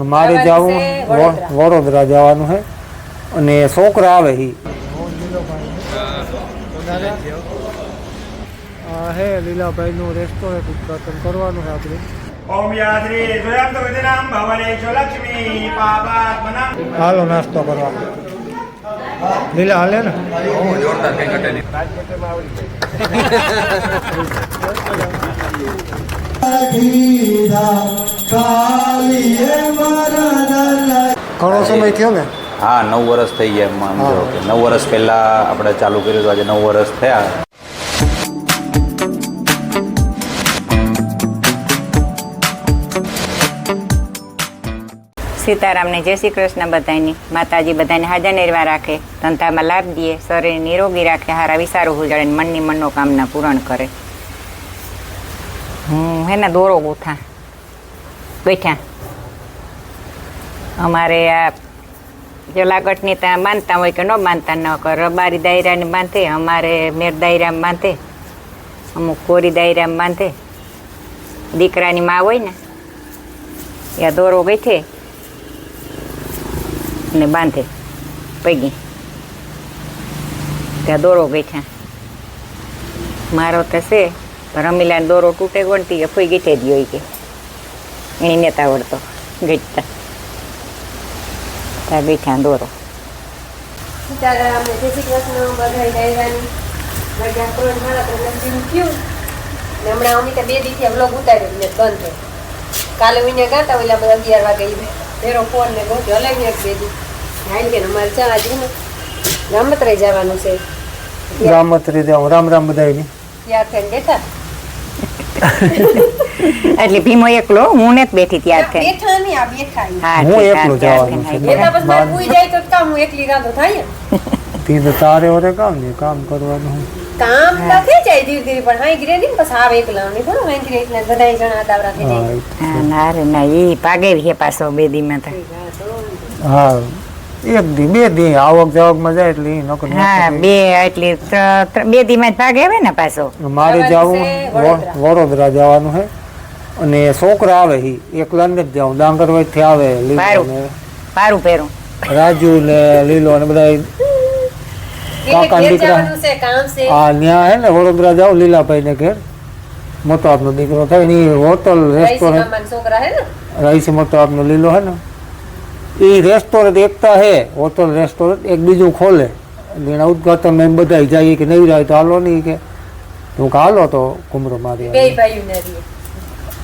મારે જવું વડોદરા જવાનું છે અને છોકરા આવે હે હે લીલાભાઈનું રેસ્ટોરન્ટ ઉદ્ઘાટન કરવાનું છે આપણે. ઓમ યાત્રી જોયામ તો વિદનામ ભવને લક્ષ્મી પાપાત મનામ. હાલો નાસ્તો કરવા લીલા હાલે ને જોરદાર કઈ ઘટે નહીં. ઘણો સમય થયો ને? હા 9 વર્ષ થઈ ગયા એમ માનજો કે 9 વર્ષ પહેલા આપણે ચાલુ કર્યું હતું, આજે 9 વર્ષ થયા. સીતારામને જય શ્રી કૃષ્ણ. બધાની માતાજી બધાને હાજર નિર્વા રાખે, ધંધામાં લાભ દે, શરીર નિરોગી રાખે, હારા વિચારો ઉજાડે, મનની મનોકામના પૂરણ કરે. હું હે ને દોરો ગોથા બેઠા અમારે આ જો લાગટની ત્યાં બાંધતા હોય કે ન બાંધતા ન કર રબારી દાયરાને બાંધે, અમારે મેર દાયરામાં બાંધે, અમુક કોરી દાયરામાં બાંધે. દીકરાની માં હોય ને એ દોરો બેઠે ને બાંધે પૈગી ત્યાં દોરો બેઠા. મારો તો છે રમીલાને દોરો તૂટે ગણતી કે ફૂઈ ગીઠે જ હોય કે એની નેતા આવડતો ગીટતા ત્યાં બેઠા દોરો. સીતારામને જય શ્રી કૃષ્ણ. બધા ડાયરાની બધા ત્રણ મારા તો લંબીનું થયું ને હમણાં અમિતા 2 દિવસથી વ્લોગ ઉતાર્યો ને બંધ થયો. કાલે વિને ગાતા ઓલા બધા 11 વાગે ફેરો ફોન ને ગોઠ્યો હલાવી એક 2 દિવસ હાઈ કે અમારે ચા આજનું ગામત્રે જવાનું છે. ગામત્રે જાવ રામ રામ બધાયની ત્યાં થઈને બેઠા એટલે ભીમો એકલો, હું ને જ બેઠી ત્યાં થઈને. બેઠા નહીં આ બેઠા હા હું એકલો જવાનું છે. બેઠા પછી મારે પૂઈ જાય તો કામ હું એકલી રાંધો થાય ને તી તો તારે ઓરે કામ ને કામ કરવાનું કામ તો થઈ જાય ધીરે ધીરે પણ હાઈ ગરે નહીં પછી આવે એકલા નહીં થોડું હાઈ ગરે એકલા બધા જણા દાવરા થઈ જાય. હા ના રે ના એ ભાગે છે પાછો 2 દીમાં તો. હા 1 દી 2 દી આવક જાવકમાં જાય એટલે નોકર. હા 2 એટલે 2 દીમાં જ ભાગે આવે ને પાછો. મારે જવું વડોદરા જવાનું છે અને છોકરા આવે હી એકલા ને જ જાઉં. ડાંગરવાડ થી આવે પારું પહેરું રાજુ ને લીલો ને બધા કાકા દીકરા. હા ત્યાં હે ને વડોદરા જાઉં લીલાભાઈ ને ઘેર. મોટો આપનો દીકરો થાય એની હોટલ રેસ્ટોરન્ટ છોકરા હે ને રહીશ મોટો આપનો લીલો હે ને એ રેસ્ટોરન્ટ એકતા હે હોટલ રેસ્ટોરન્ટ એક બીજું ખોલે એટલે એના ઉદઘાટન એમ બધા જાય કે નહીં જાય તો હાલો નહીં કે હું હાલો તો કુમરો મારી. બે ભાઈઓ ને રહે.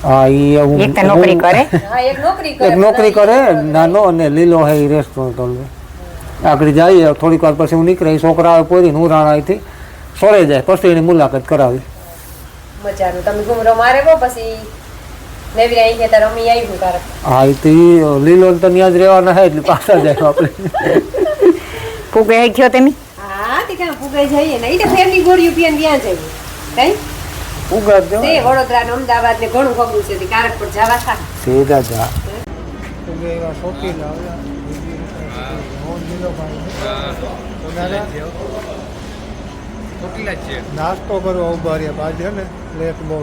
હા એ એક તો નોકરી કરે. હા એક નોકરી કરે નાનો અને લીલો હે એ રેસ્ટોરન્ટ ઓલે આગળ જઈએ થોડીક વાર પછી હું નીકળે છોકરા આવે પોરીને હું રાણાથી સોળે જાય પછી એની મુલાકાત કરાવી. મજાનું તમે ઘુમરો મારે કો પછી નેવી રહી કે તાર અમી આવી કારક. હા એ તો લીલો તો ત્યાં જ રહેવાના હે એટલે પાછા જાય આપણે. ફૂગે ગયો તમે? હા તે ક્યાં ફૂગે જઈએ ને એટલે ફેરની ગોળીઓ પીને ત્યાં જઈએ કઈ ઉગા દે તે વડોદરા ને અમદાવાદ ને ઘણું ખબરું છે તે કારક પર જવા થા સીધા જા નાસ્તો કરો ઉભા રહ્યા બાજુ ને લેટ બહુ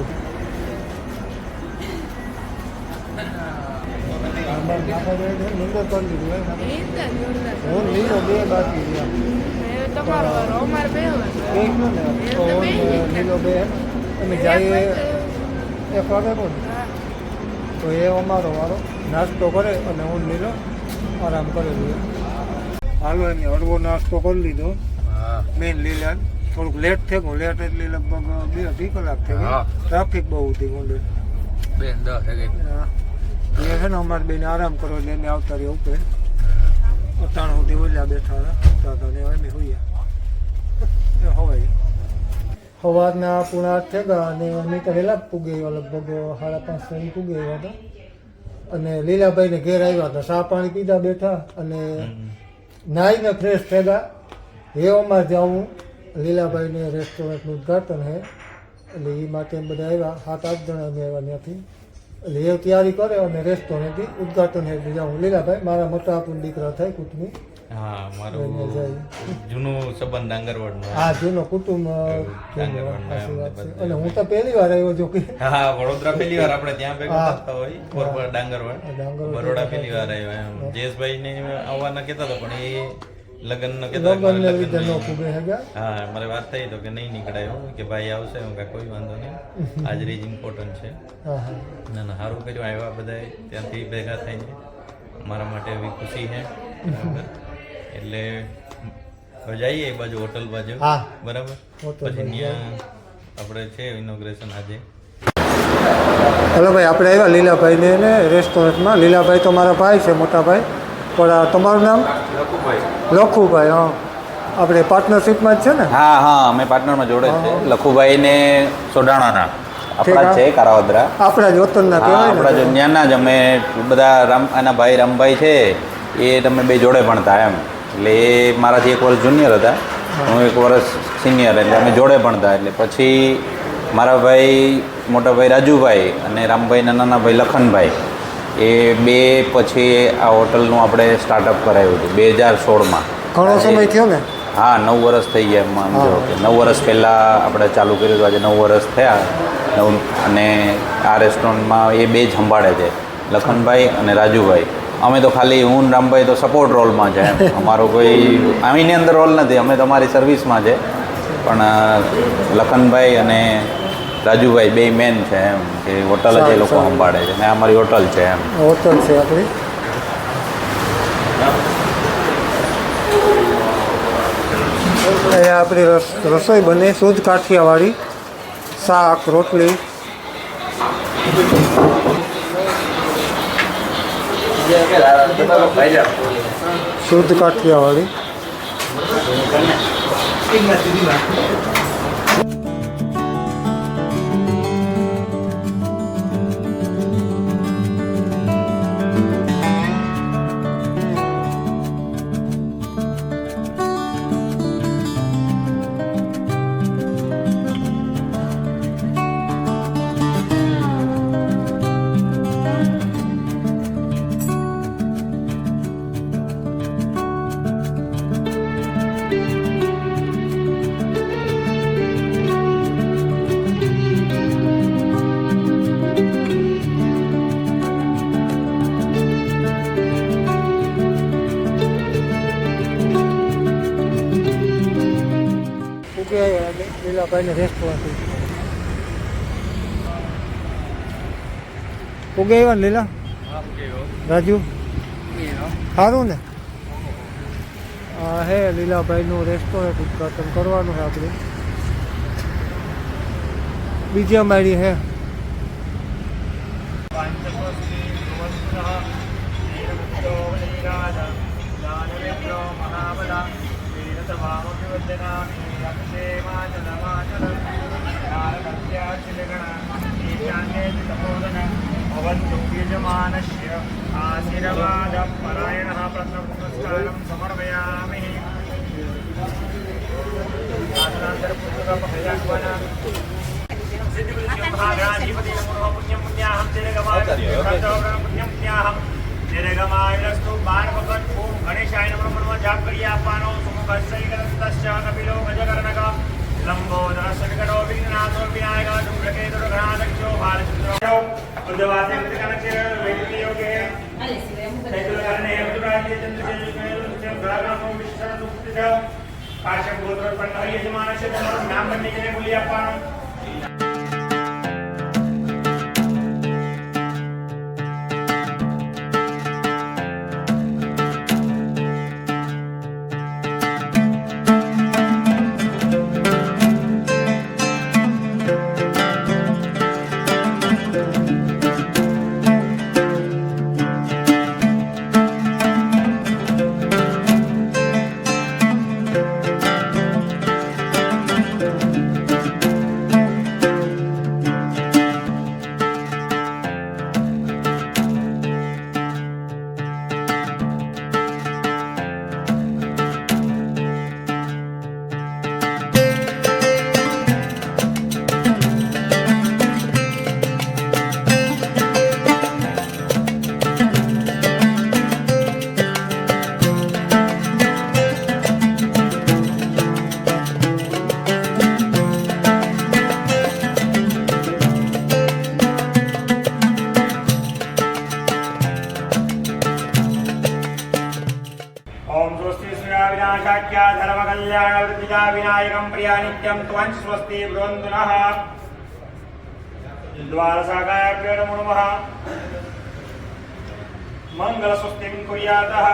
અમે જઈએ 1 વાગે પણ તો એ અમારો વારો નાસ્તો કરે અને હું લીલો આરામ કરે. હાલો એને હળવો નાસ્તો કરી લીધો મેન લીલા. થોડુંક લેટ થઈ ગયું. લેટ એટલે લગભગ 2-2 કલાક થઈ ગઈ. ટ્રાફિક બહુ હતી ગયું. એ છે ને અમારે બેને આરામ કરો એટલે એને આવતા રહ્યા ઉપર અટાણ સુધી ઓલ્યા બેઠા હતા ને અમે હોઈએ હવાઈ સવારના 8:30 થયા અને અમે તો વહેલા જ પૂગી આવ્યા લગભગ 5:30 પૂગી આવ્યા હતા અને લીલાભાઈને ઘેર આવ્યા હતા. ચા પાણી પીધા બેઠા અને નાહીને ફ્રેશ થયા. એવામાં જાઉં લીલાભાઈને રેસ્ટોરન્ટનું ઉદ્ઘાટન છે એટલે એ માટે બધા આવ્યા. 7-8 જણા અમે આવ્યા ત્યાંથી એટલે એ તૈયારી કરે અને રેસ્ટોરન્ટથી ઉદ્ઘાટન છે. જાઉં લીલાભાઈ મારા મોટા આપણને દીકરા થાય કુટુંબી હા મારું લઈને જાય. જૂનું સંબંધ ડાંગરવાડનો. હા જૂનો કુટુંબ ડાંગરવાડ સાચી વાત છે. બધે. અને હું તો પહેલી વાર આવ્યો છું કે હા વડોદરા પહેલી વાર આપણે ત્યાં ભેગા હા. થતા હોય પોરબંદર ડાંગરવાડ. ડાંગરવાડ બરોડા પહેલી વાર આવ્યા એમ જયેશભાઈ ને આવવાના કહેતા હતા પણ એ લગ્ન નો કહેતા હતા, લગ્નને મારે લીધે લગ્ન ન નહીં. ફૂગે હગા. હા મારે વાત થઈ તો કે નહીં નીકળાય હું કે ભાઈ આવશે હું કે કોઈ વાંધો નહીં હાજરી જ ઇમ્પોર્ટન્ટ છે. હા હા ના ના સારું કર્યું આવ્યા બધા ત્યાંથી ભેગા થઈને મારા માટે એવી ખુશી છે બરાબર. એટલે હવે જઈએ એ બાજુ હોટલ બાજુ હા. બરાબર હોટલ પછી બાજુ. ત્યાં આપણે છે ઇનોગ્રેશન આજે. હેલો ભાઈ આપણે આવ્યા લીલાભાઈને ને રેસ્ટોરન્ટમાં. લીલાભાઈ તો મારા ભાઈ છે મોટા ભાઈ. પણ આ તમારું નામ? લખુભાઈ. હા આપણે પાર્ટનરશિપમાં જ છે ને? હા હા અમે પાર્ટનરમાં જોડે જ છે લખુભાઈ ને સોડાણાના આપણા જ છે કારાવદરા. આપણા જ વતનના હા કહેવાય આપણા જો ને. ત્યાંના જ અમે બધા આના ભાઈ રામભાઈ છે એ તમે બે જોડે ભણતા એમ. એટલે એ મારાથી એક વર્ષ જુનિયર હતા હું એક વર્ષ સિનિયર એટલે અમે જોડે ભણતા. એટલે પછી મારા ભાઈ મોટા ભાઈ રાજુભાઈ અને રામભાઈના નાના ભાઈ લખનભાઈ એ બે પછી આ હોટલનું આપણે સ્ટાર્ટઅપ કરાવ્યું હતું 2016માં. ઘણો સમય થયો ને? હા 9 વર્ષ થઈ ગયા એમ સમજો કે 9 વર્ષ પહેલાં આપણે ચાલુ કર્યું હતું. આજે 9 વર્ષ થયા અને આ રેસ્ટોરન્ટમાં એ બે જ સંભાળે છે લખનભાઈ અને રાજુભાઈ. અમે તો ખાલી હું ને રામભાઈ તો સપોર્ટ રોલમાં છે એમ. અમારો કોઈ આમીની અંદર રોલ નથી અમે તમારી સર્વિસમાં છે પણ લખનભાઈ અને રાજુભાઈ બે મેન છે એમ કે હોટલ જ એ લોકો સંભાળે છે ને અમારી હોટલ છે એમ. હોટલ છે આપણી. અહીંયા આપણી રસોઈ બને શુદ્ધ કાઠિયાવાડી. શાક રોટલી. શુદ્ધ કાઠિયાવાડી. લીલાભાઈને રેસ્ટોરન્ટ ઉગે આવ્યા ને લીલા? રાજુ સારું ને? હા હે લીલાભાઈનું રેસ્ટોરન્ટ ઉદઘાટન કરવાનું છે આપણે. બીજા મારી હે आशीर्वादपरायणः प्रथमपुरस्कारं समर्पयामि निर्गमायस्तु बाणभगत ओम गणेशाय नमः जाप करिए आपनो सुमुखस्यैकदन्तश्च कपिलो गजकर्णक लंबोदर संकटो विघ्नाशो विनायक दुर्गकेतु गणाध्यक्षो बालचंद्रो बुद्धवासे कृतिकनचे वैदिकयोगे तैतुलकरणे हेतुराज्ये चंद्रके ग्रामो विश्वसुप्तिज काश्यप गोत्र पंडह यजमानस्य नाम बन्ने बोली आपनो विनाशाख्या धर्मकल्याणवृत्तिदा विनायकं प्रिया नित्यं त्वं स्वस्ति ब्रुवन्तु नः द्वारसागाभ्यो नमो नमः मङ्गलस्वस्तिं कुर्यातः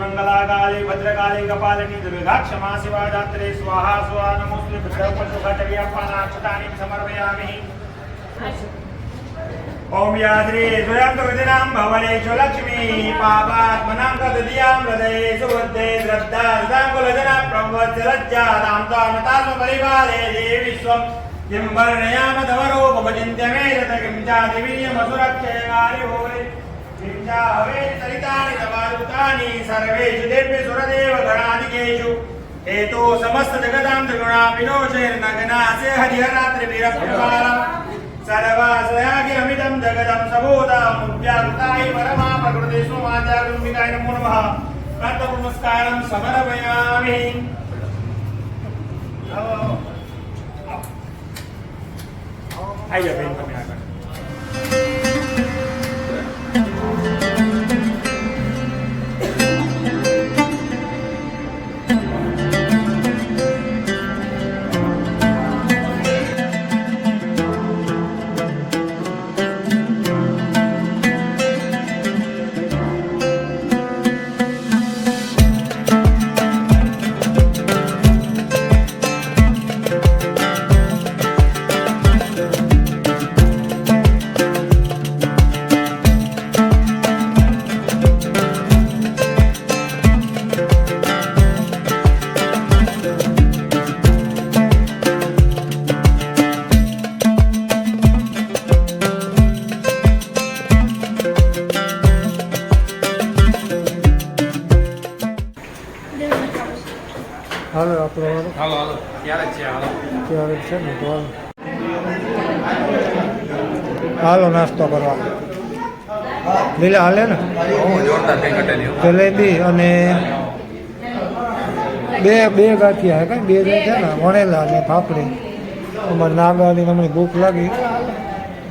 मंगलाकाली भद्रकाली कपालिनी दुर्गा क्षमा शिवा दात्रे स्वाहा स्वाहा नमोस्तुते भद्रपशुघटव्यापानाक्षतानि समर्पयामि ओम याद्री स्वयं गतिनां भवनेषु लक्ष्मी पापात्मनां तदीयां हृदयेषु वद्धे श्रद्धा हृदाङ्कुलजना प्रवत्सलज्जातां तामतास्म परिपाले देवी विश्वं किं वर्णयाम तव रूपमचिन्त्यमे रत किं चादिवीयमसुरक्षयकारि भोरे किं चाहवे सरितानि तवादुतानि सर्वेषु देव्येषु सुरदेव गणाधिकेषु हेतो समस्त जगदां त्रिगुणापिनोषैर्नगनासे हरिहरात्रिभिरप्रभारम् सर्वाश्रयाखिलमिदं जगदं सबोधामुद्याकृताय परमा प्रकृते सोमाचारुम्बिकाय नमो नमः प्रातःनमस्कारं समर्पयामि आइए बेन તમે આગળ હાલો આપણો હાલો હાલો ત્યારે છે હાલો ત્યારે છે ને તો હાલો નાસ્તો કરવા લીલા હાલે ને જલેબી અને બે ગાંઠિયા હે કઈ બે છે ને વણેલા અને ફાફડી અમારે નાગાની હમણાં ભૂખ લાગી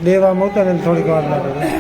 દેવામાં ઉતારે થોડીક વાર લાગે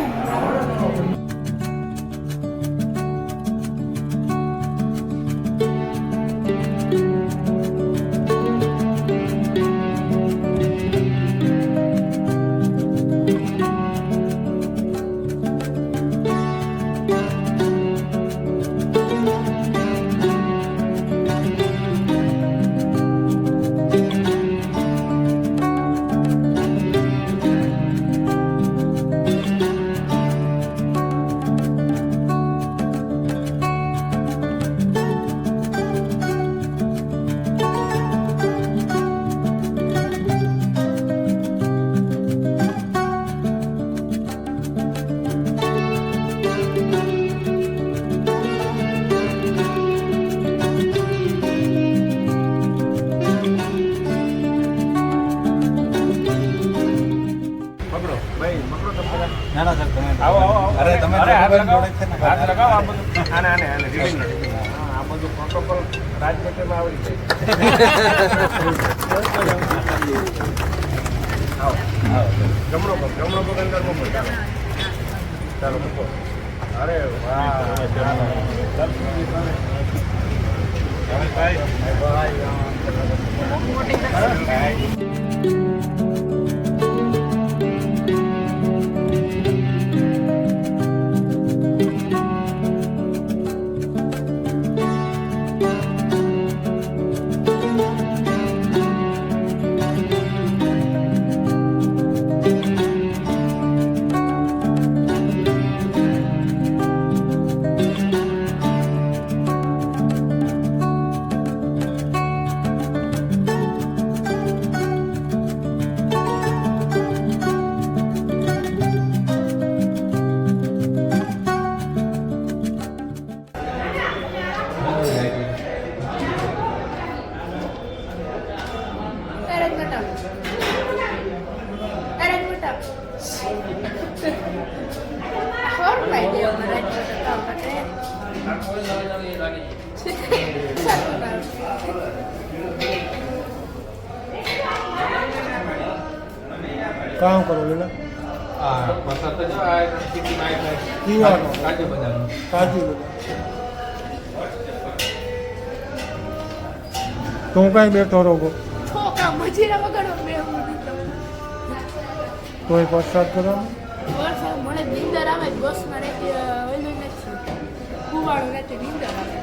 અરે તમે હાથ લગાવો આ બધું આને આ બધું પ્રોટોકોલ રાજનીતિમાં આવડી જાય જમણો પગ અંદર મૂકો ચાલો મૂકો અરે વાહ કામ કરો લીલા પીવાનો કાજુ બદામ તું કઈ બેઠો રહો છોકરા મજીરા વગર કોઈ પ્રસાદ કરો મને નીંદર આવે બસમાં રહેતી ઓલું નથી કુવાડું રહેતી નીંદર આવે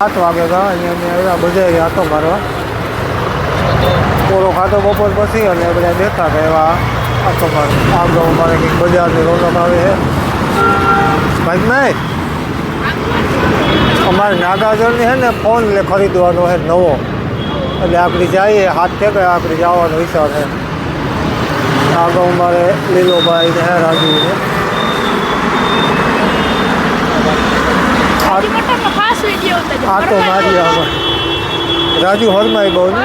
આઠ વાગે હતા અહીંયા અમે આવ્યા બજારે આટો મારવા પૂરો ખાતો બપોર પછી અને બધા બેઠા હતા એવા આટો માર આમ તો અમારે કંઈક બજારની રોનક આવે છે ભાઈ નહીં અમારે નાગાજરની છે ને ફોન ખરીદવાનો છે નવો એટલે આપણે જઈએ હાથ ઠેકે આપણે જવાનો વિચાર છે આગળ અમારે લીલોભાઈ ને રાજુ ને આટો મારી આવે રાજુ હરમાઈ બહુ ને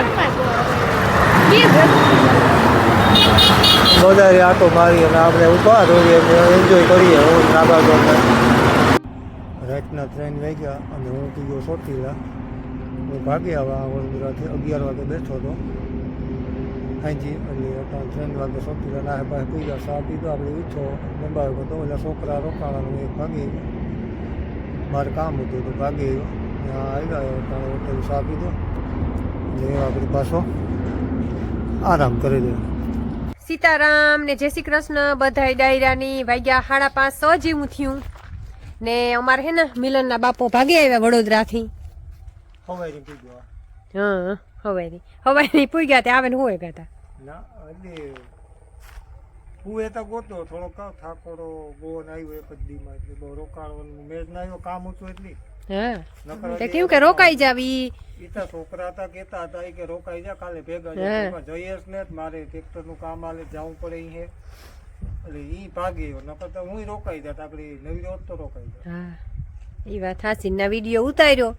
બધારે આટો મારી અને આપણે ઉભા રહીએ એન્જોય કરીએ હું નાગાજોને રાતના 3 વાગ્યા અને હું પી ગયો ચોટીલા હું ભાગી આવ્યા વડોદરાથી 11 વાગે બેઠો હતો હાજી એટલે 3 વાગે ચોટીલા ના પાસે પી ગયા ચા પીધો આપણે ઊઠો બંબાવ્યો હતો એટલે છોકરા રોકાણાનું એક ભાગી મારે કામ હતું તો ભાગી ત્યાં આવ્યા હોટેલ ચા પીધો એટલે આપણી પાછો આરામ કરી દે સીતારામ ને જય શ્રી કૃષ્ણ બધાય ડાયરાની વાગ્યા 5:30 જેવું થયું ને અમારે હે ને મિલનના બાપો ભાગી આવ્યા વડોદરાથી હવાઈ પી ગયો હા હવાઈ પૂઈ ગયા ત્યાં આવે ને હોય ગયા ના એટલે હું એ તો ગોતો થોડો થાકોડો ગોન આવ્યો એક જ દીમાં એટલે બહુ રોકાણવાનું મેચ ના આવ્યો કામ હતું એટલી હા તે કેવું કે રોકાઈ જાવી ઈતા છોકરા હતા કેતા હતા કે રોકાઈ જા કાલે ભેગા જઈએ ને મારે ટ્રેક્ટર નું કામ આલે જવું પડે અહીં એટલે ઈ ભાગી ગયો નકર તો હું રોકાઈ જાત આપડી નવી રોજ તો રોકાઈ જાય હા ઈ વાત હાસી ના વિડિયો ઉતાર્યો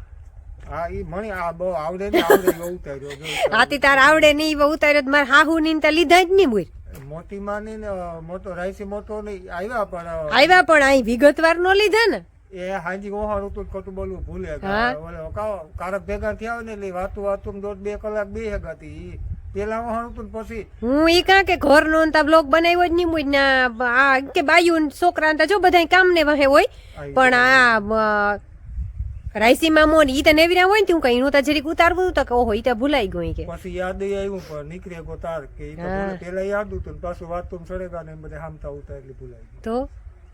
હા ઈ મને આ બહુ આવડે ને આવડે એવો ઉતાર્યો આતી તાર આવડે નહીં એવો ઉતાર્યો માર હાહુ ની તા લીધા જ નહીં બોલ મોટી માની ને મોટો રાઈસી મોટો નહીં આવ્યા પણ અહીં વિગતવાર નો લીધા ને એ હાજી ઓહારું તું ખોટું બોલવું ભૂલે ઓલો કારક ભેગા થયા હોય ને એટલે વાતું 1.5-2 કલાક બે હેગા હતી પેલા ઓહારું તું પછી હું ઈ કાં કે ઘર નો તા બ્લોગ બનાવ્યો જ નહીં મુજ ના આ કે બાયુ છોકરા તા જો બધા કામ ને વહે હોય પણ આ રાઈસી માં મોન ઈ તો નેવીરા હોય ને તું કઈ નું તા જરીક ઉતારવું તો કે ઓહો ઈ તો ભૂલાઈ ગયું કે પછી યાદ આવ્યું પણ નીકળે ગો તાર કે ઈ તો પેલા યાદ હતું પાછું વાતું સડેગા ને બધે હામતા ઉતા એટલે ભૂલાઈ ગયું તો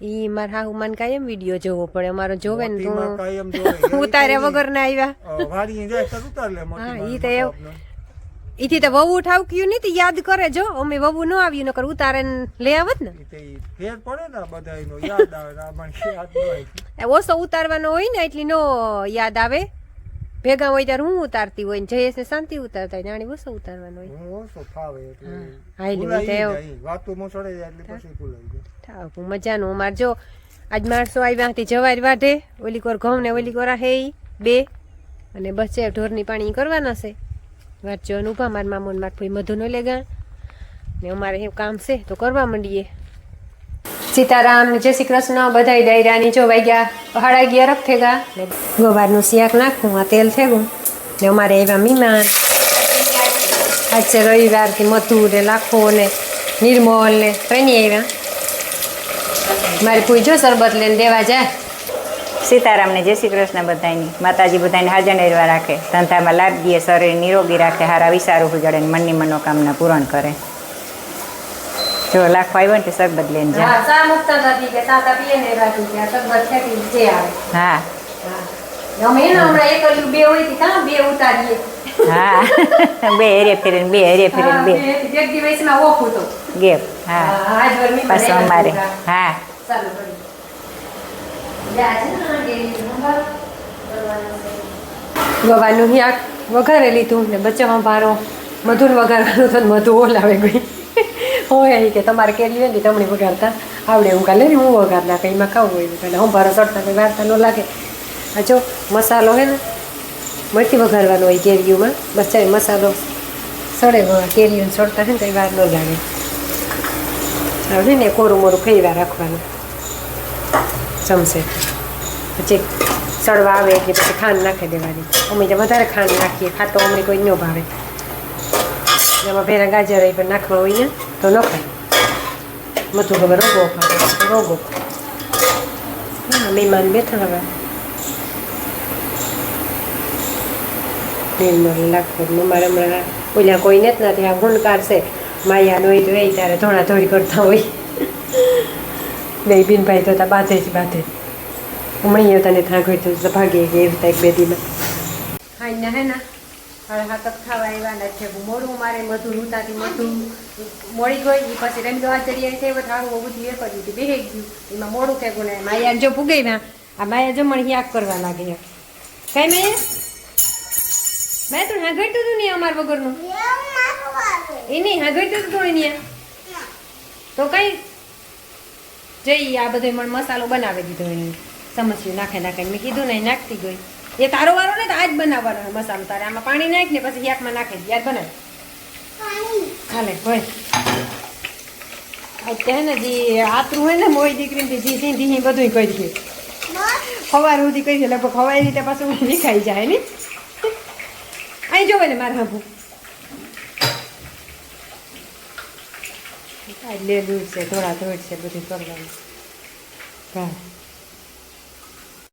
ઈ મારા હાહુ મને કાયમ વિડીયો જોવો પડે અમારો જોવે ને મોતીમાં તો કાયમ જોવે. ઉતાર્યા વગર ના આવ્યા વાડીએ જાય તો ઉતાર લે હા મોતીમાં ઈ તો એવું ઈથી તો વહુ ઠાવક્યું નહીં તો યાદ કરે જો અમે વહુ ન આવ્યું નકર ઉતારે ને લઈ આવત ને ફેર પડે ને બધાયનો યાદ આવે ને આપણને યાદ ન હોય. ઓછો ઉતારવાનો હોય ને એટલી નો યાદ આવે ભેગા હોય ત્યારે હું ઉતારતી હોય ને જયેશ ને શાંતિ ઉતારતા હોય નાની ઓછો ઉતારવાનો હોય હું ઓછો ફાવે એટલે હા એટલે ભૂલાઈ તો એવું જાય. વાતોમાં ચડે જાય એટલે પછી ભૂલાઈ જાય. ઠાવ મજાનું અમારે જો આજ માણસો આવ્યા હતી જવારી વાઢે ઓલી કોર ઘઉં ને ઓલી કોરા હે બે અને બસ છે ઢોરની પાણી કરવાના છે વાંચો અને ઊભા મારા મામો ને મારા ફઈ મધુ ન લેગા ને અમારે એવું કામ છે તો કરવા માંડીએ. સીતારામ ને જય શ્રી કૃષ્ણ બધાય ડાયરાની જો વાગ્યા 11:30 થેગા ને ગવારનું શાક નાખું આ તેલ થેગું ને અમારે એવા મીમાન આજ છે રવિવારથી મધુ ને લાખો ને નિર્મલ ને ત્રણેય આવ્યા. મારી પૂઈ જો શરબત લઈને દેવા જાય. સીતારામને જય શ્રી કૃષ્ણ બધાની માતાજી બધાને હાજર નિર્વા રાખે ધંધામાં લાભ દે શરીર નિરોગી રાખે હારા વિચારો ઉજળે ને મનની મનોકામના પૂરણ કરે. જો લાખો આવ્યો ને તે શરબત લઈને જાય. હા સા મુક્તા નથી કે તાતા પીએ ને રાખી કે આ શરબત ફેંકી જે આવે. હા અમે એને હમણાં એક અલ્યું બે હોય થી કાં બે ઉતારીએ. હા બે હેરે ફેરીને બે એક દિવસમાં ઓખું તો ગેપ હા આજ વરમી પાછું અમારે હા ચાલુ કરી જા છે ને ડેરી નંબર ગવાનું શાક વઘારે લીધું ને બચ્ચામાં ભારો મધુર વઘારવાનું તો મધુ ઓલાવે ગઈ હોય કે તમારે કેલી હોય ને તમને વઘારતા આવડે હું કાલે હું વઘાર નાખે એમાં ખાવું હોય એટલે હું ભારો ચડતા કંઈ વાર્તા ન લાગે. આ જો મસાલો હે ને મરથી વઘારવાનો હોય કેરીઓમાં બચ્ચા મસાલો સડે કેરીઓને સડતા છે ને કંઈ વાર ન લાગે. હવે ને કોરું મોરું ફેરવા રાખવાનું ચમચે પછી સડવા આવે એટલે પછી ખાંડ નાખી દેવાની. અમે તો વધારે ખાંડ નાખીએ ખાતો અમને કોઈ ન ભાવે. એમાં ભેરા ગાજર પણ નાખવા હોય ને તો ન ખાય મધુ ખબર રોગો ખાય રોગો. મહેમાન બેઠા હવે લાગતું મારે હમણાં ઓલા કોઈને જ નથી આ ગુણકાર છે માયા નોઈ તો એ ત્યારે થોડા થોડી કરતા હોય બે બિનભાઈ તો બાંધે જ બાંધે હમણાં તને થાક હોય તો ભાગી ગઈ એવી એક બે દીમાં હા ના હે ના હવે હાથક ખાવા આવ્યા છે મોડું મારે મધુ રૂતાથી મધુ મોડી ગઈ એ પછી રંગવા ચડી છે થાળું બધું એ કર્યું હતું બેહી ગયું એમાં મોડું થયું ને માયા જો પૂગી ના આ માયા જો મને યાક કરવા લાગે કઈ માયા મેં તો હા ઘટ્યું હતું ને અમાર વગરનું એ નહીં હા ઘટ્યું હતું થોડી ને તો કઈ જઈ આ બધો મને મસાલો બનાવી દીધો એને સમસ્યું નાખે મેં કીધું ને નાખતી ગઈ એ તારો વારો ને તો આજ બનાવવાનો મસાલો તારે આમાં પાણી નાખ ને પછી શાકમાં નાખી યાદ બનાવ હાલે હોય અત્યારે ને જે આતરું હોય ને મોઈ દીકરીને જી સીધી બધું કરી દે ખવાર સુધી કરી દે લગભગ ખવાય રીતે પાછું વિખાઈ જાય ને અહીં જોવે ને મારે હબું લેલું છે થોડા થોડ છે બધું કરવાનું હા